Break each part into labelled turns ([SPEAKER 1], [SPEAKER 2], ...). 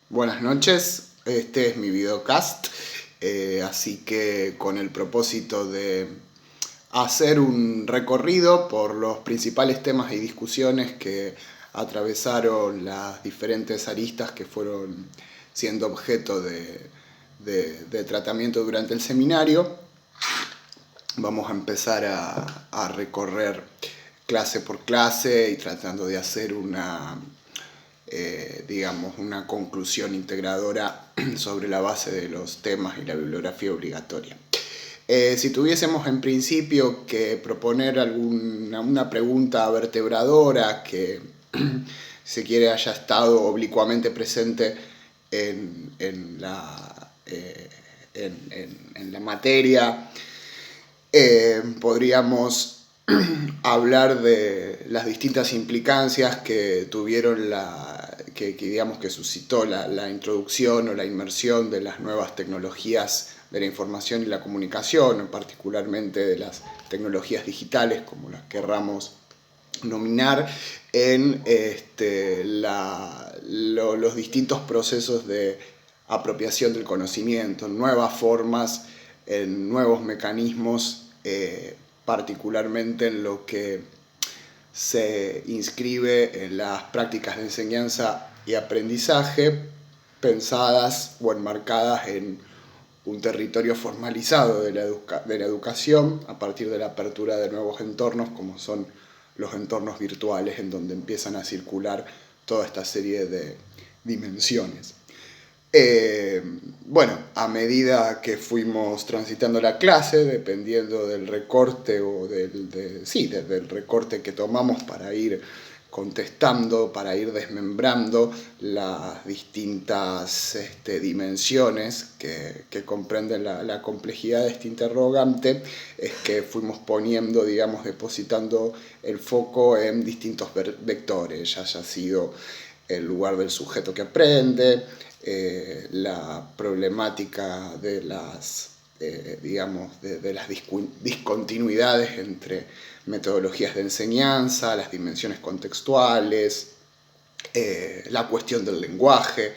[SPEAKER 1] Buenas noches, este es mi videocast, así que con el propósito de hacer un recorrido por los principales temas y discusiones que atravesaron las diferentes aristas que fueron siendo objeto de tratamiento durante el seminario, vamos a empezar a recorrer clase por clase y tratando de hacer una conclusión integradora sobre la base de los temas y la bibliografía obligatoria. Si tuviésemos en principio que proponer una pregunta vertebradora que si quiere haya estado oblicuamente presente en la materia, podríamos hablar de las distintas implicancias que tuvieron que suscitó la introducción o la inmersión de las nuevas tecnologías de la información y la comunicación, particularmente de las tecnologías digitales, como las querramos nominar, en los distintos procesos de apropiación del conocimiento, nuevas formas, en nuevos mecanismos, particularmente en lo que se inscribe en las prácticas de enseñanza y aprendizaje pensadas o enmarcadas en un territorio formalizado de la educación a partir de la apertura de nuevos entornos como son los entornos virtuales, en donde empiezan a circular toda esta serie de dimensiones. A medida que fuimos transitando la clase, dependiendo del recorte del recorte que tomamos para ir contestando, para ir desmembrando las distintas dimensiones que comprenden la complejidad de este interrogante, es que fuimos poniendo, depositando el foco en distintos vectores, ya haya sido el lugar del sujeto que aprende, la problemática de las discontinuidades entre metodologías de enseñanza, las dimensiones contextuales, la cuestión del lenguaje,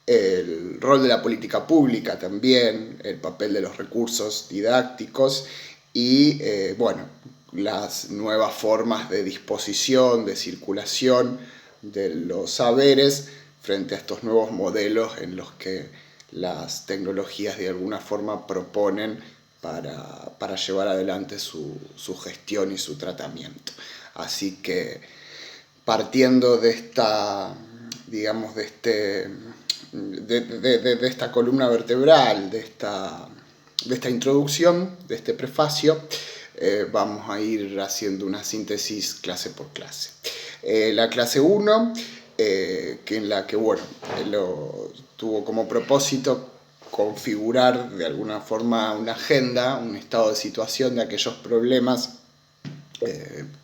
[SPEAKER 1] el rol de la política pública también, el papel de los recursos didácticos y, las nuevas formas de disposición, de circulación de los saberes frente a estos nuevos modelos en los que las tecnologías de alguna forma proponen para llevar adelante su gestión y su tratamiento. Así que partiendo de esta, de esta columna vertebral, de esta introducción, de este prefacio, vamos a ir haciendo una síntesis clase por clase. La clase 1, tuvo como propósito configurar de alguna forma una agenda, un estado de situación de aquellos problemas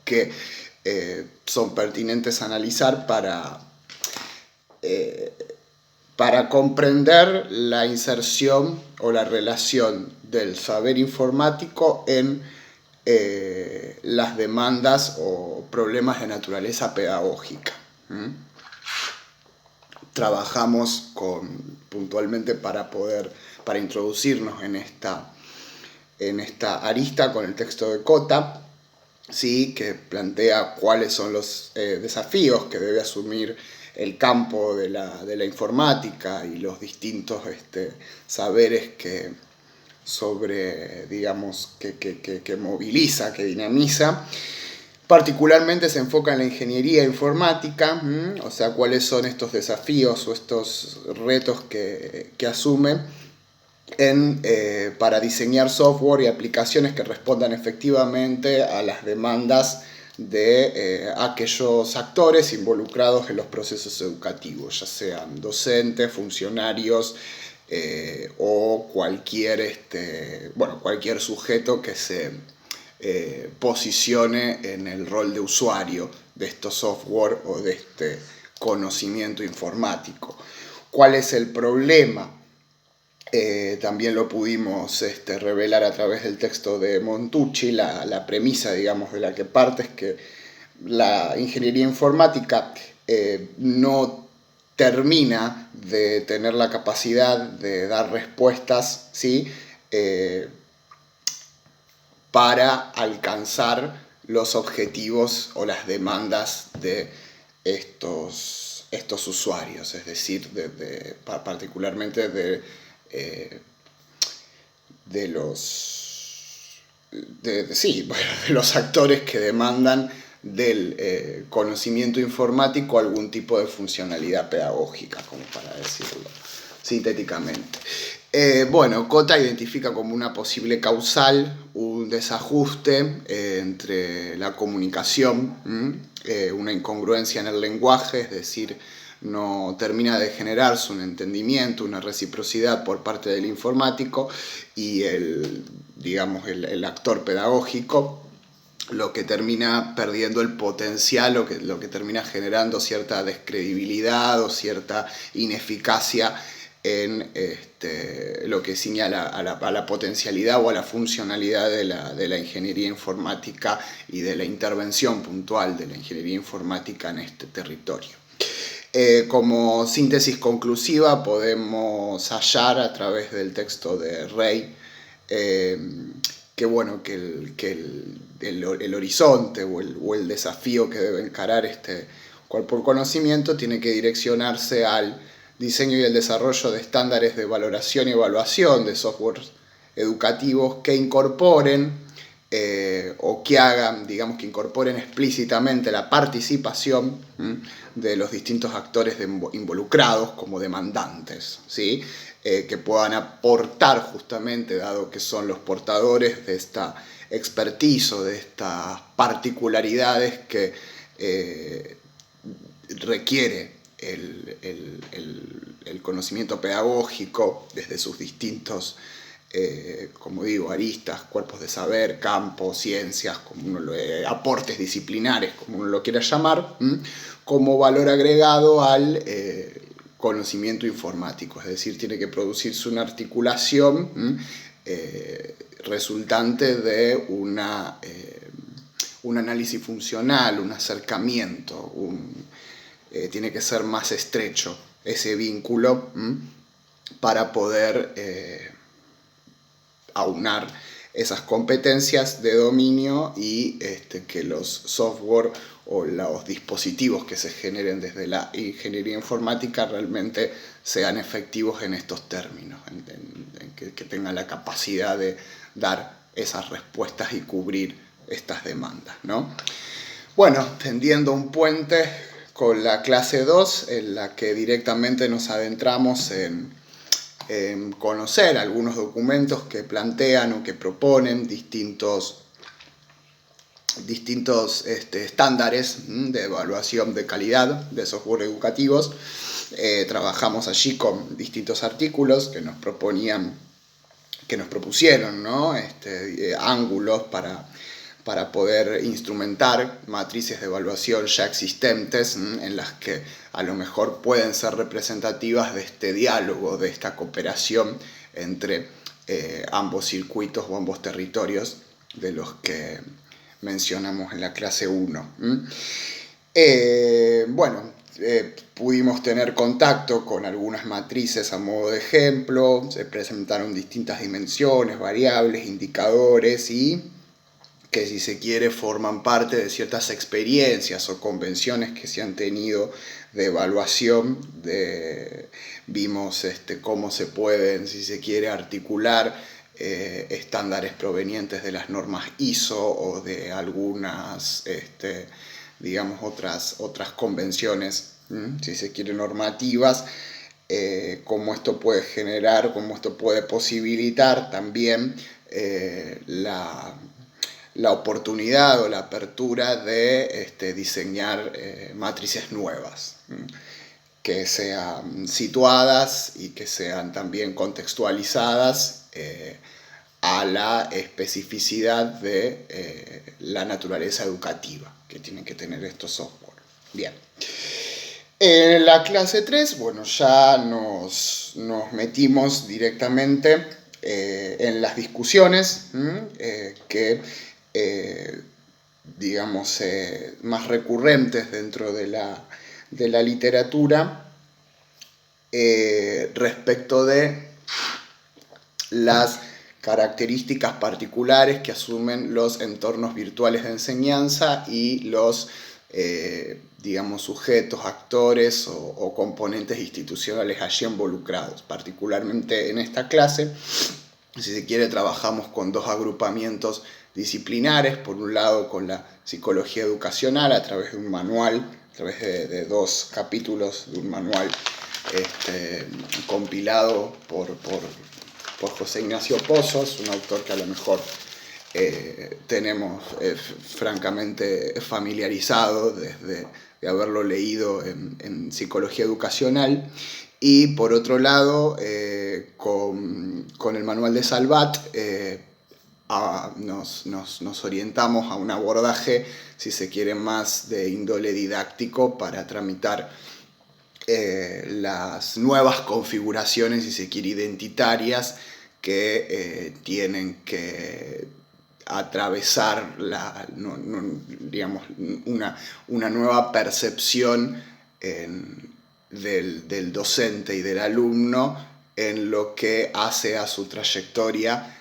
[SPEAKER 1] que son pertinentes a analizar para comprender la inserción o la relación del saber informático en las demandas o problemas de naturaleza pedagógica. Trabajamos puntualmente para introducirnos en esta arista con el texto de Cota, ¿sí? Que plantea cuáles son los desafíos que debe asumir el campo de la informática y los distintos saberes que moviliza, que dinamiza. Particularmente se enfoca en la ingeniería informática, o sea, cuáles son estos desafíos o estos retos que asume para diseñar software y aplicaciones que respondan efectivamente a las demandas de aquellos actores involucrados en los procesos educativos, ya sean docentes, funcionarios o cualquier sujeto que se posicione en el rol de usuario de estos software o de este conocimiento informático. ¿Cuál es el problema? También lo pudimos revelar a través del texto de Montucci. La premisa, de la que parte es que la ingeniería informática no termina de tener la capacidad de dar respuestas, ¿sí? Para alcanzar los objetivos o las demandas de estos usuarios, es decir, particularmente de los actores que demandan del conocimiento informático algún tipo de funcionalidad pedagógica, como para decirlo sintéticamente. Cota identifica como una posible causal un desajuste entre la comunicación, una incongruencia en el lenguaje, es decir, no termina de generarse un entendimiento, una reciprocidad por parte del informático y el actor pedagógico, lo que termina perdiendo el potencial, lo que termina generando cierta descredibilidad o cierta ineficacia en lo que señala a la potencialidad o a la funcionalidad de la ingeniería informática y de la intervención puntual de la ingeniería informática en este territorio. Como síntesis conclusiva podemos hallar a través del texto de Rey que el horizonte o el desafío que debe encarar este cuerpo de conocimiento tiene que direccionarse al diseño y el desarrollo de estándares de valoración y evaluación de softwares educativos que incorporen o que hagan, que incorporen explícitamente la participación de los distintos actores involucrados como demandantes, ¿sí? Que puedan aportar justamente, dado que son los portadores de esta expertise o de estas particularidades que requiere el conocimiento pedagógico desde sus distintos aristas, cuerpos de saber, campos, ciencias, aportes disciplinares, como uno lo quiera llamar, como valor agregado al conocimiento informático. Es decir, tiene que producirse una articulación resultante de un análisis funcional, un acercamiento, tiene que ser más estrecho ese vínculo para poder aunar esas competencias de dominio y que los software o los dispositivos que se generen desde la ingeniería informática realmente sean efectivos en estos términos, que tengan la capacidad de dar esas respuestas y cubrir estas demandas, ¿no? Bueno, tendiendo un puente con la clase 2, en la que directamente nos adentramos en conocer algunos documentos que plantean o que proponen distintos estándares de evaluación de calidad de software educativos. Trabajamos allí con distintos artículos que nos propusieron, ¿no? Ángulos para poder instrumentar matrices de evaluación ya existentes en las que a lo mejor pueden ser representativas de este diálogo, de esta cooperación entre ambos circuitos o ambos territorios de los que mencionamos en la clase 1. Pudimos tener contacto con algunas matrices a modo de ejemplo, se presentaron distintas dimensiones, variables, indicadores y que, si se quiere, forman parte de ciertas experiencias o convenciones que se han tenido de evaluación. Vimos cómo se pueden, si se quiere, articular estándares provenientes de las normas ISO o de algunas, otras convenciones, si se quiere, normativas, cómo esto puede generar, cómo esto puede posibilitar también la oportunidad o la apertura de diseñar matrices nuevas que sean situadas y que sean también contextualizadas a la especificidad de la naturaleza educativa que tienen que tener estos software. Bien. En la clase 3, ya nos metimos directamente en las discusiones que más recurrentes dentro de la literatura respecto de las características particulares que asumen los entornos virtuales de enseñanza y los, digamos, sujetos, actores o componentes institucionales allí involucrados. Particularmente en esta clase, si se quiere, trabajamos con dos agrupamientos disciplinares. Por un lado, con la psicología educacional a través de un manual, a través de dos capítulos de un manual compilado por José Ignacio Pozos, un autor que a lo mejor tenemos francamente familiarizado desde de haberlo leído en psicología educacional. Y por otro lado, con el manual de Salvat, nos orientamos a un abordaje, si se quiere, más de índole didáctico para tramitar las nuevas configuraciones, si se quiere, identitarias que tienen que atravesar digamos, una nueva percepción del docente y del alumno en lo que hace a su trayectoria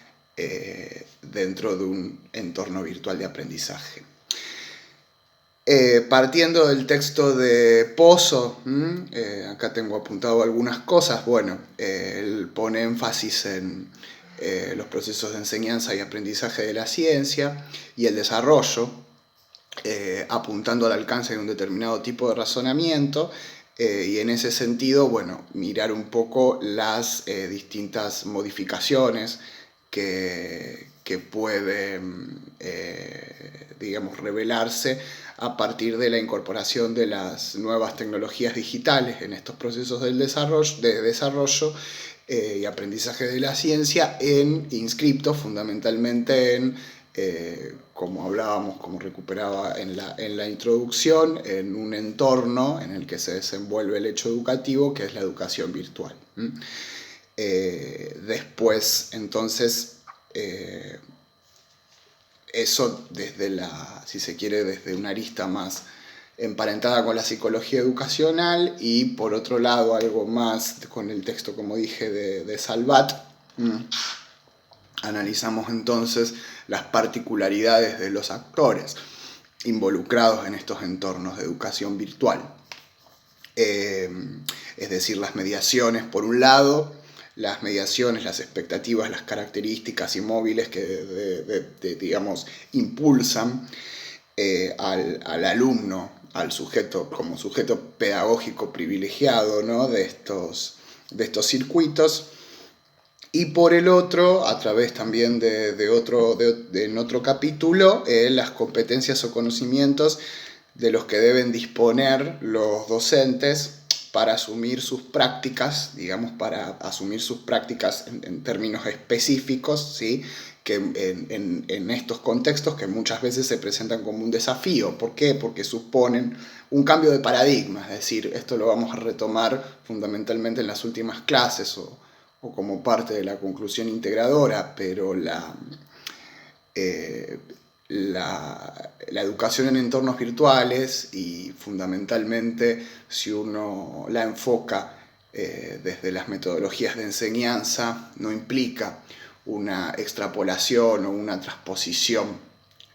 [SPEAKER 1] dentro de un entorno virtual de aprendizaje. Partiendo del texto de Pozo, acá tengo apuntado algunas cosas. Bueno, él pone énfasis en los procesos de enseñanza y aprendizaje de la ciencia y el desarrollo, apuntando al alcance de un determinado tipo de razonamiento, y en ese sentido, bueno, mirar un poco las distintas modificaciones que pueden, digamos, revelarse a partir de la incorporación de las nuevas tecnologías digitales en estos procesos de desarrollo y aprendizaje de la ciencia, inscriptos fundamentalmente en, como hablábamos, como recuperaba en la introducción, en un entorno en el que se desenvuelve el hecho educativo, que es la educación virtual. Después, entonces, eso desde si se quiere, desde una arista más emparentada con la psicología educacional, y por otro lado algo más con el texto, como dije, de Salvat. Analizamos entonces las particularidades de los actores involucrados en estos entornos de educación virtual. Es decir, las mediaciones por un lado, las mediaciones, las expectativas, las características inmóviles que digamos, impulsan al alumno, al sujeto, como sujeto pedagógico privilegiado, ¿no?, de estos circuitos. Y por el otro, a través también en otro capítulo, las competencias o conocimientos de los que deben disponer los docentes para asumir sus prácticas, digamos, en términos específicos, ¿sí?, que en estos contextos que muchas veces se presentan como un desafío. ¿Por qué? Porque suponen un cambio de paradigma, es decir, esto lo vamos a retomar fundamentalmente en las últimas clases o como parte de la conclusión integradora, pero la educación en entornos virtuales, y fundamentalmente si uno la enfoca desde las metodologías de enseñanza, no implica una extrapolación o una transposición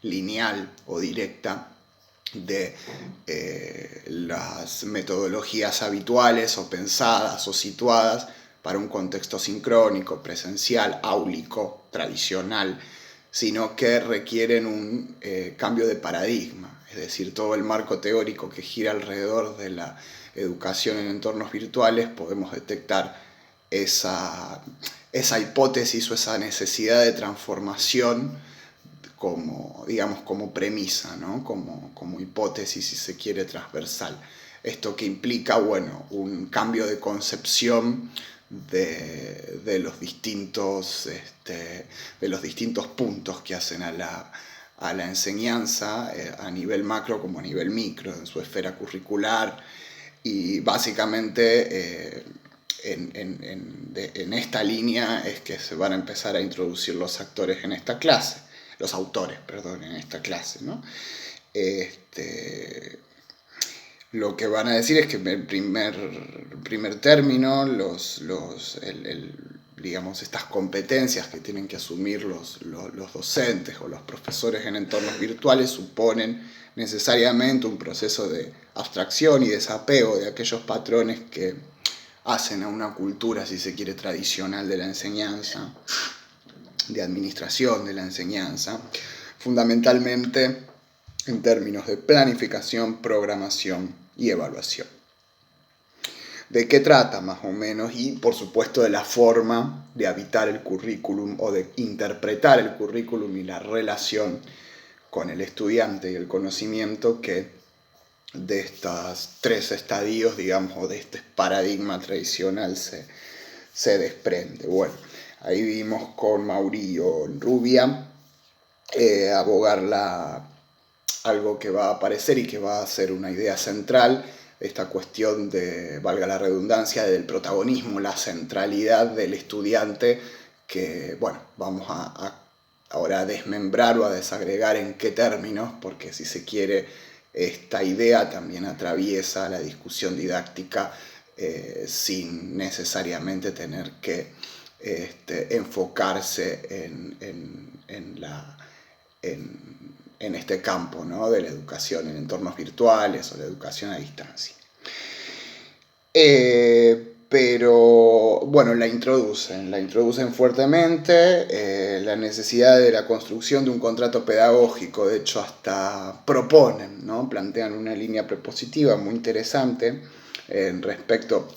[SPEAKER 1] lineal o directa de las metodologías habituales o pensadas o situadas para un contexto sincrónico, presencial, áulico, tradicional, sino que requieren un cambio de paradigma. Es decir, todo el marco teórico que gira alrededor de la educación en entornos virtuales, podemos detectar esa hipótesis o esa necesidad de transformación como, digamos, como premisa, ¿no?, como hipótesis, si se quiere, transversal. Esto que implica, bueno, un cambio de concepción de los distintos puntos que hacen a la enseñanza a nivel macro como a nivel micro, en su esfera curricular, y básicamente en esta línea es que se van a empezar a introducir los autores en esta clase, en esta clase, ¿no? lo que van a decir es que en primer término, digamos, estas competencias que tienen que asumir los docentes o los profesores en entornos virtuales suponen necesariamente un proceso de abstracción y desapego de aquellos patrones que hacen a una cultura, si se quiere, tradicional de la enseñanza, de administración de la enseñanza, fundamentalmente en términos de planificación, programación y evaluación. ¿De qué trata más o menos? Y por supuesto de la forma de habitar el currículum o de interpretar el currículum y la relación con el estudiante y el conocimiento que de estos 3 estadios, digamos, o de este paradigma tradicional se desprende. Bueno, ahí vimos con Maurillo Rubia abogar algo que va a aparecer y que va a ser una idea central, esta cuestión de, valga la redundancia, del protagonismo, la centralidad del estudiante, que, bueno, vamos ahora a desmembrar o a desagregar en qué términos, porque si se quiere, esta idea también atraviesa la discusión didáctica sin necesariamente tener que enfocarse en este campo, ¿no?, de la educación en entornos virtuales o la educación a distancia. Pero bueno, la introducen fuertemente, la necesidad de la construcción de un contrato pedagógico. De hecho, hasta proponen, ¿no?, plantean una línea prepositiva muy interesante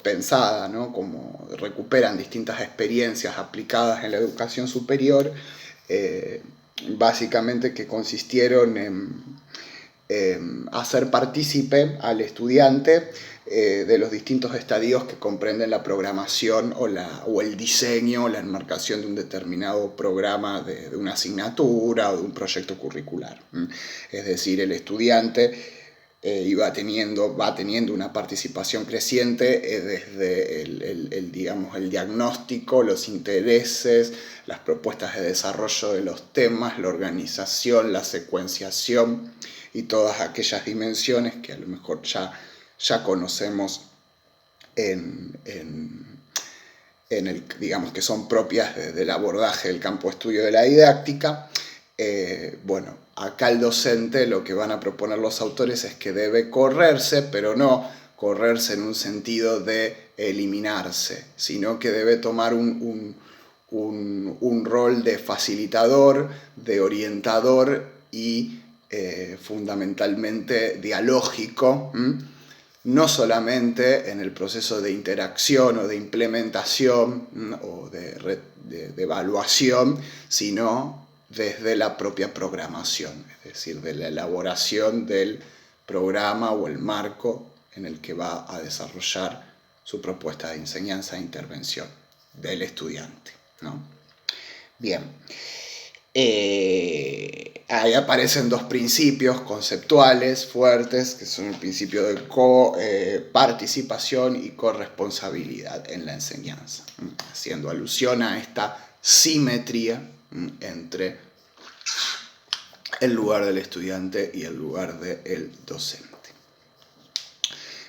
[SPEAKER 1] pensada, ¿no?, como recuperan distintas experiencias aplicadas en la educación superior, básicamente que consistieron en hacer partícipe al estudiante de los distintos estadios que comprenden la programación o el diseño o la enmarcación de un determinado programa de una asignatura o de un proyecto curricular. Es decir, el estudiante va teniendo una participación creciente desde el diagnóstico, los intereses, las propuestas de desarrollo de los temas, la organización, la secuenciación y todas aquellas dimensiones que a lo mejor ya conocemos digamos que son propias del abordaje del campo de estudio de la didáctica. Bueno, acá el docente lo que van a proponer los autores es que debe correrse, pero no correrse en un sentido de eliminarse, sino que debe tomar un rol de facilitador, de orientador y fundamentalmente dialógico, no solamente en el proceso de interacción o de implementación o de evaluación, sino desde la propia programación, es decir, de la elaboración del programa o el marco en el que va a desarrollar su propuesta de enseñanza e intervención del estudiante, ¿no? Bien, ahí aparecen 2 principios conceptuales fuertes, que son el principio de participación y corresponsabilidad en la enseñanza, haciendo alusión a esta simetría entre el lugar del estudiante y el lugar del docente.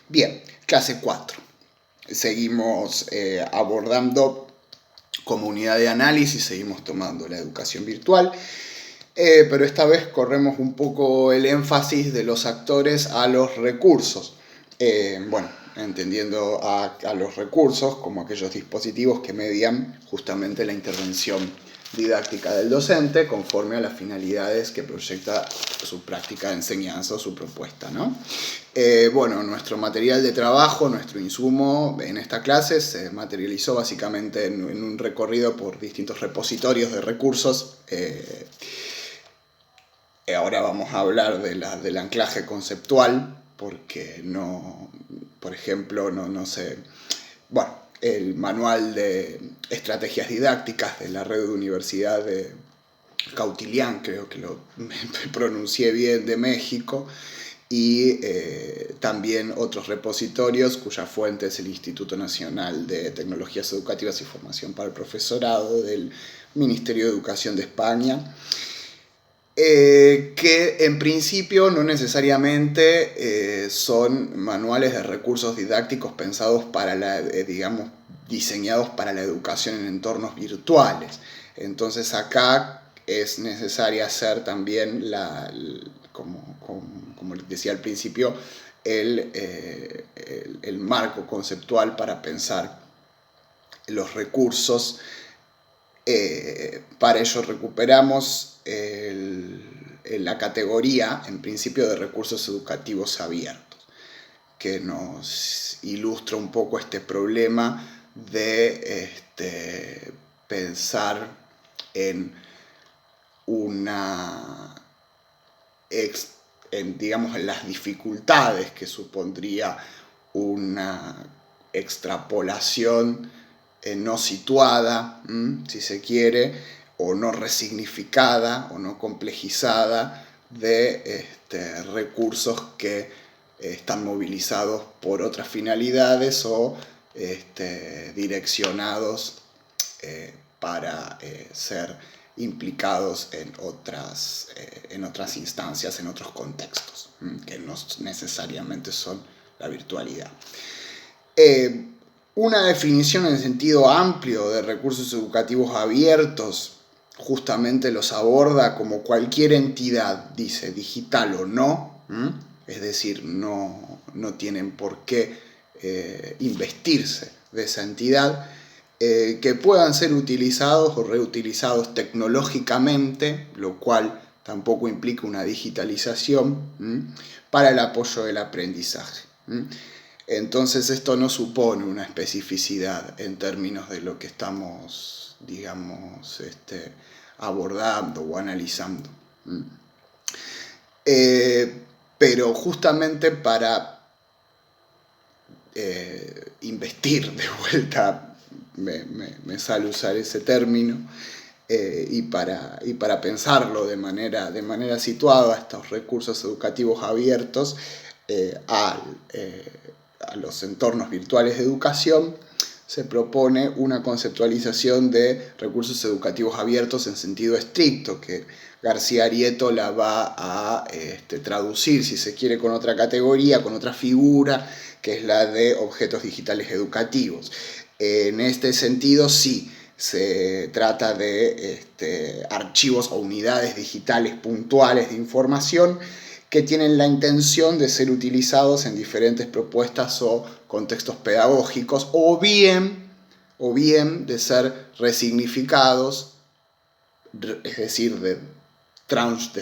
[SPEAKER 1] Bien, clase 4. Seguimos abordando como unidad de análisis, seguimos tomando la educación virtual, pero esta vez corremos un poco el énfasis de los actores a los recursos. Bueno, entendiendo a los recursos como aquellos dispositivos que median justamente la intervención didáctica del docente conforme a las finalidades que proyecta su práctica de enseñanza o su propuesta, ¿no? Bueno, nuestro material de trabajo, nuestro insumo en esta clase se materializó básicamente en un recorrido por distintos repositorios de recursos. Ahora vamos a hablar del anclaje conceptual, porque por ejemplo, no sé, bueno, el manual de estrategias didácticas de la red de universidad de Cautilián, creo que lo pronuncié bien, de México, y también otros repositorios cuya fuente es el Instituto Nacional de Tecnologías Educativas y Formación para el Profesorado del Ministerio de Educación de España. que en principio no necesariamente son manuales de recursos didácticos pensados para digamos, diseñados para la educación en entornos virtuales. Entonces acá es necesario hacer también, como decía al principio, el marco conceptual para pensar los recursos. Para ello recuperamos la categoría, en principio, de recursos educativos abiertos, que nos ilustra un poco este problema de pensar en digamos, en las dificultades que supondría una extrapolación no situada, si se quiere, o no resignificada o no complejizada de recursos que están movilizados por otras finalidades o direccionados para ser implicados en otras instancias, en otros contextos, que no necesariamente son la virtualidad. Una definición en sentido amplio de recursos educativos abiertos justamente los aborda como cualquier entidad, dice, digital o no, es decir, no tienen por qué investirse de esa entidad, que puedan ser utilizados o reutilizados tecnológicamente, lo cual tampoco implica una digitalización, para el apoyo del aprendizaje. Entonces esto no supone una especificidad en términos de lo que estamos, digamos, abordando o analizando. Pero justamente para investir de vuelta, me sale usar ese término, y para pensarlo de manera situada, estos recursos educativos abiertos a los entornos virtuales de educación, se propone una conceptualización de recursos educativos abiertos en sentido estricto, que García Arieto la va a traducir, si se quiere, con otra categoría, con otra figura, que es la de objetos digitales educativos. En este sentido, sí, se trata de archivos o unidades digitales puntuales de información que tienen la intención de ser utilizados en diferentes propuestas o contextos pedagógicos, o bien de ser resignificados, es decir, de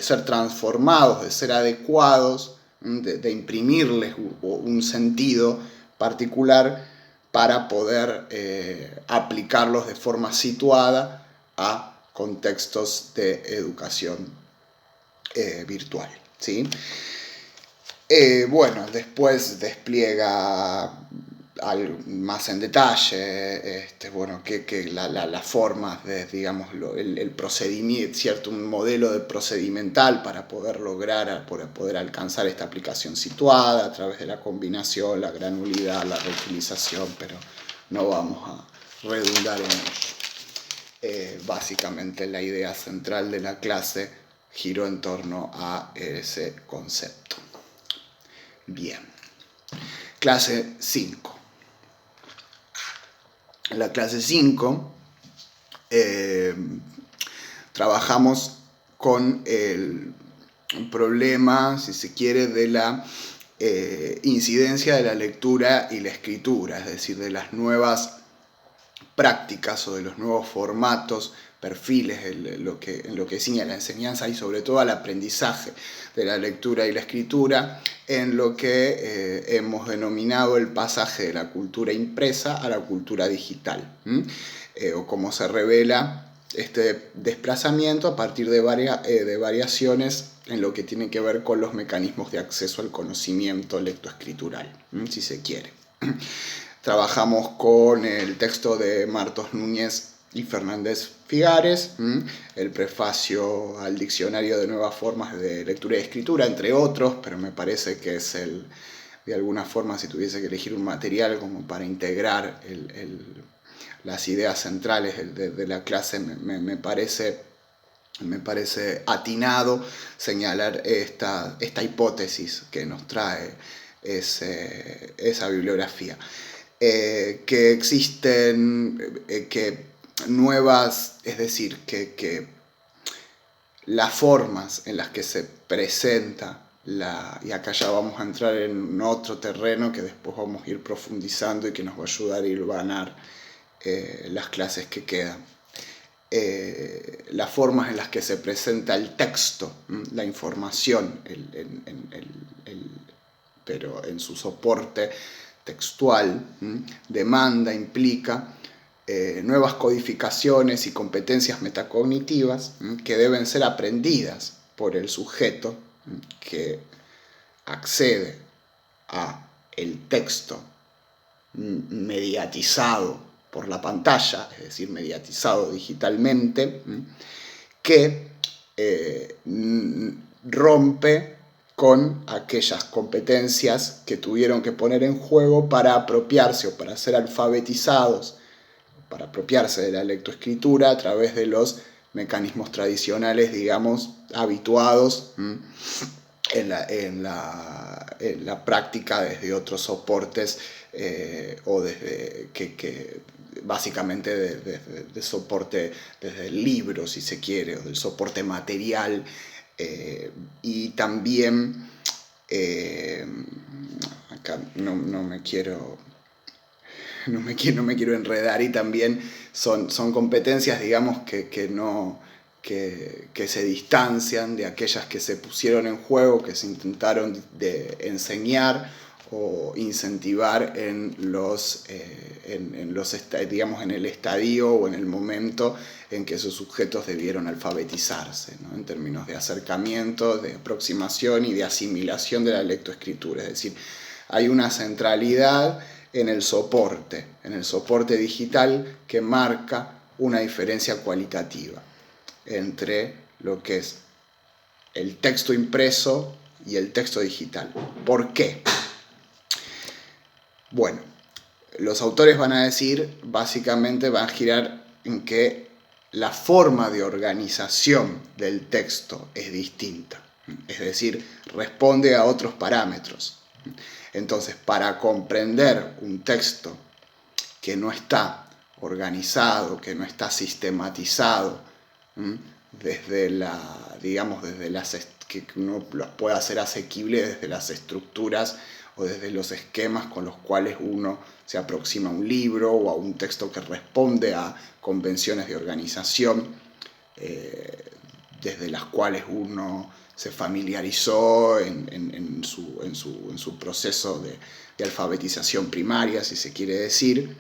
[SPEAKER 1] ser transformados, de ser adecuados, de imprimirles un sentido particular para poder aplicarlos de forma situada a contextos de educación virtual. ¿Sí? Bueno, después despliega más en detalle las formas de, digamos, el procedimiento, cierto, un modelo de procedimental para poder poder alcanzar esta aplicación situada a través de la combinación, la granulidad, la reutilización, pero no vamos a redundar en ello. Básicamente la idea central de la clase giró en torno a ese concepto. Bien. Clase 5. En la clase 5 trabajamos con el problema, si se quiere, de la incidencia de la lectura y la escritura, es decir, de las nuevas prácticas o de los nuevos formatos, perfiles en lo que ciñe a la enseñanza y sobre todo al aprendizaje de la lectura y la escritura, en lo que hemos denominado el pasaje de la cultura impresa a la cultura digital, o cómo se revela este desplazamiento a partir de variaciones en lo que tiene que ver con los mecanismos de acceso al conocimiento lectoescritural, si se quiere. Trabajamos con el texto de Martos Núñez y Fernández Figares, el prefacio al diccionario de nuevas formas de lectura y escritura, entre otros, pero me parece que es de alguna forma, si tuviese que elegir un material como para integrar las ideas centrales de la clase, me parece me parece atinado señalar esta hipótesis que nos trae esa bibliografía. Que existen nuevas, es decir, que las formas en las que se presenta y acá ya vamos a entrar en otro terreno que después vamos a ir profundizando y que nos va a ayudar a hilvanar las clases que quedan. Las formas en las que se presenta el texto, la información, pero en su soporte textual, demanda, implica nuevas codificaciones y competencias metacognitivas que deben ser aprendidas por el sujeto que accede a el texto mediatizado por la pantalla, es decir, mediatizado digitalmente, que rompe con aquellas competencias que tuvieron que poner en juego para apropiarse o para ser alfabetizados, para apropiarse de la lectoescritura a través de los mecanismos tradicionales, digamos, habituados en la práctica desde otros soportes o desde que básicamente de soporte desde el libro, si se quiere, o del soporte material, y también acá no me quiero enredar, y también son competencias, digamos, que se distancian de aquellas que se pusieron en juego, que se intentaron de enseñar o incentivar en el estadio o en el momento en que esos sujetos debieron alfabetizarse, ¿no? En términos de acercamiento, de aproximación y de asimilación de la lectoescritura. Es decir, hay una centralidad en el soporte digital que marca una diferencia cualitativa entre lo que es el texto impreso y el texto digital. ¿Por qué? Bueno, los autores van a decir, básicamente van a girar en que la forma de organización del texto es distinta, es decir, responde a otros parámetros. Entonces, para comprender un texto que no está organizado, que no está sistematizado, desde que uno los pueda hacer asequible desde las estructuras o desde los esquemas con los cuales uno se aproxima a un libro o a un texto que responde a convenciones de organización, desde las cuales uno se familiarizó en su proceso de alfabetización primaria, si se quiere decir.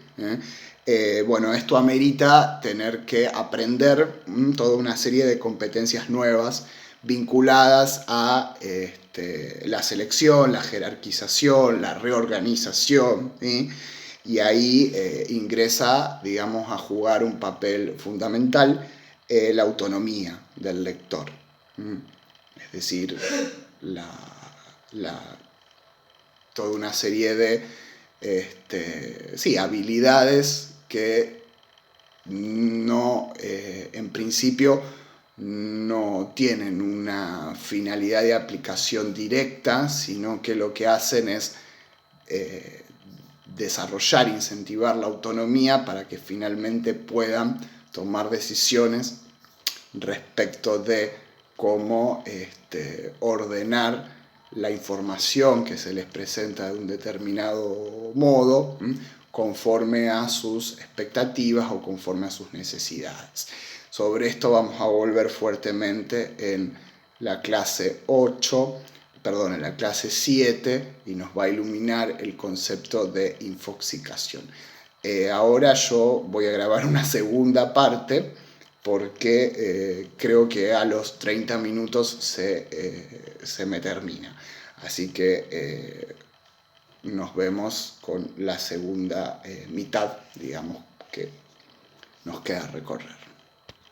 [SPEAKER 1] Bueno, esto amerita tener que aprender toda una serie de competencias nuevas vinculadas a la selección, la jerarquización, la reorganización, ¿sí? Y ahí ingresa, digamos, a jugar un papel fundamental la autonomía del lector. Es decir, toda una serie de habilidades que no, en principio, no tienen una finalidad de aplicación directa, sino que lo que hacen es desarrollar, incentivar la autonomía para que finalmente puedan tomar decisiones respecto de cómo ordenar la información que se les presenta de un determinado modo, conforme a sus expectativas o conforme a sus necesidades. Sobre esto vamos a volver fuertemente en la clase 7, y nos va a iluminar el concepto de infoxicación. Ahora yo voy a grabar una segunda parte porque creo que a los 30 minutos se me termina. Así que nos vemos con la segunda mitad, digamos, que nos queda recorrer.